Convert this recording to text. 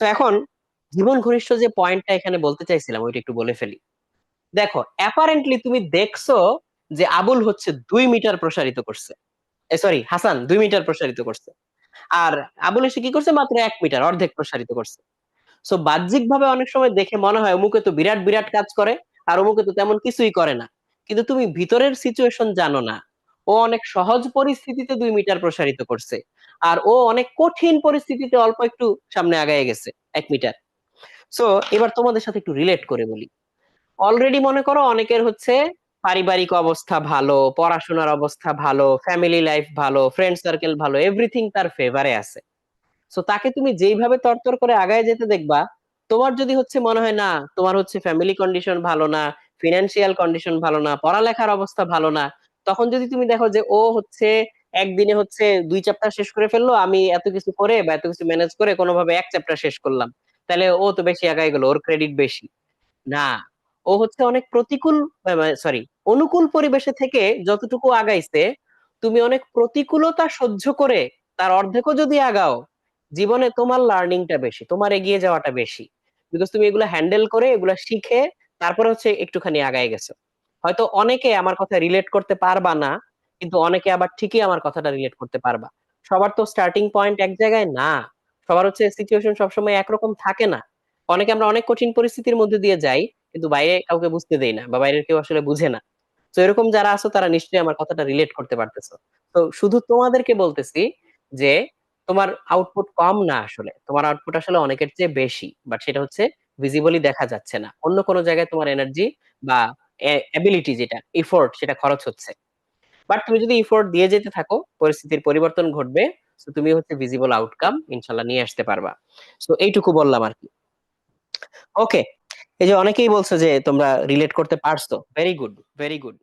তো এখন জীবন ঘনিষ্ঠ যে পয়েন্টটা এখানে বলতে চাইছিলাম ওইটা একটু বলে ফেলি। দেখো, অ্যাপারেন্টলি তুমি দেখছো যে আবুল হচ্ছে 2 মিটার প্রসারিত করছে, সরি হাসান 2 মিটার প্রসারিত করছে, আর আবুল এসে কি করছে মাত্র 1 মিটার, অর্ধেক প্রসারিত করছে। সো বাহ্যিক ভাবে অনেক সময় দেখে মনে হয় অমুকে তো বিরাট বিরাট কাজ করে আর অমুকে তো তেমন কিছুই করে না, কিন্তু তুমি ভিতরের সিচুয়েশন জানো না। ও অনেক সহজ পরিস্থিতিতে 2 মিটার প্রসারিত করছে, আর ও অনেক কঠিন পরিস্থিতিতে অল্প একটু সামনে আগায় গেছে 1 মিটার। সো এবার তোমাদের সাথে একটু রিলেট করে বলি। অলরেডি মনে করো অনেকের হচ্ছে পারিবারিক অবস্থা ভালো, পড়াশোনার অবস্থা ভালো, ফ্যামিলি লাইফ ভালো, ফ্রেন্ড সার্কেল ভালো, এভরিথিং তার ফেভারে আছে। সো তাকে তুমি যেইভাবে তরতর করে আগায় যেতে দেখবা, তোমার যদি হচ্ছে মনে হয় না তোমার হচ্ছে ফ্যামিলি কন্ডিশন ভালো না, ফিনান্সিয়াল কন্ডিশন ভালো না, পড়ালেখার অবস্থা ভালো না, তখন যদি তুমি দেখো যে ও হচ্ছে একদিনে হচ্ছে 2 চ্যাপ্টার শেষ করে ফেললো, আমি এত কিছু করে বা এত কিছু ম্যানেজ করে কোনোভাবে 1 চ্যাপ্টার শেষ করলাম, তাহলে ও তো বেশি আগায় গেল, ওর ক্রেডিট বেশি। না, ও হচ্ছে অনেক প্রতিকূল, সরি, অনুকূল পরিবেশে থেকে যতটুকু আগাইছে, তুমি অনেক প্রতিকূলতা সহ্য করে তার অর্ধেকও যদি আগাও, জীবনে তোমার লার্নিংটা বেশি, তোমার এগিয়ে যাওয়াটা বেশি, বিকজ তুমি এগুলা হ্যান্ডেল করে এগুলা শিখে তারপরে হচ্ছে একটুখানি আগায় গেছো। হয়তো অনেকে আমার কথা রিলেট করতে পারবা না, কিন্তু অনেকে আবার ঠিকই আমার কথাটা রিলেট করতে পারবা। সবার তো স্টার্টিং পয়েন্ট এক জায়গায় না, সবার হচ্ছে সিচুয়েশন সবসময় একরকম থাকে না। অনেকে আমরা অনেক কঠিন পরিস্থিতির মধ্যে দিয়ে যাই, কিন্তু বাইরে কাউকে বুঝতে দেই না বা বাইরের কেউ আসলে বুঝে না। তো এরকম যারা আছো তারা নিশ্চয়ই আমার কথাটা রিলেট করতে পারতেছো। তো শুধু তোমাদেরকে বলতেছি যে তোমার আউটপুট কম না, আসলে তোমার আউটপুট আসলে অনেকের চেয়ে বেশি, বাট সেটা হচ্ছে ভিজিবলি দেখা যাচ্ছে না, অন্য কোনো জায়গায় তোমার এনার্জি বা এবিলিটি যেটা এফোর্ট সেটা খরচ হচ্ছে। বাট তুমি যদি এফোর্ট দিয়ে যেতে থাকো, পরিস্থিতির পরিবর্তন ঘটবে, তো তুমি হচ্ছে ভিজিবল আউটকাম ইনশাল্লাহ নিয়ে আসতে পারবা। তো এইটুকু বললাম আর কি। ওকে, এই যে অনেকেই বলছো যে তোমরা রিলেট করতে পারছো, ভেরি গুড, ভেরি গুড।